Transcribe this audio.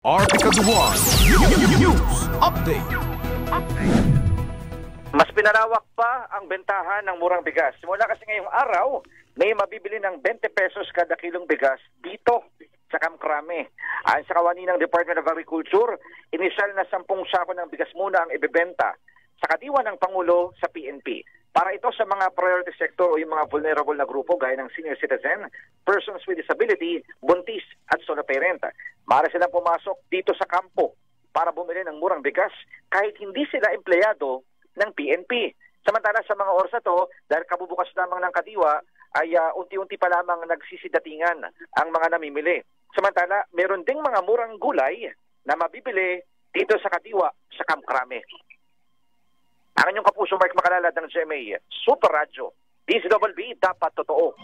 Articaduan News Update. Mas pinalawak pa ang bentahan ng murang bigas. Simula kasi ngayong araw, may mabibili ng 20 pesos kada kilong bigas dito sa Kamkrame. Ayon sa kawani ng Department of Agriculture, inisyal na 10 sako ng bigas muna ang ibebenta sa kadiwa ng Pangulo sa PNP. Para ito sa mga priority sector o yung mga vulnerable na grupo gaya ng senior citizen, persons with disability, buntis at solo parent. Maaari silang pumasok dito sa kampo para bumili ng murang bigas kahit hindi sila empleyado ng PNP. Samantala sa mga oras na to, dahil kabubukas lamang ng kadiwa, ay unti-unti pa lamang nagsisidatingan ang mga namimili. Samantala, meron ding mga murang gulay na mabibili dito sa kadiwa sa Kamkrame. Ang inyong kapuso Mark Makalalad ng GMA Super Radio, DZBB, dapat totoo.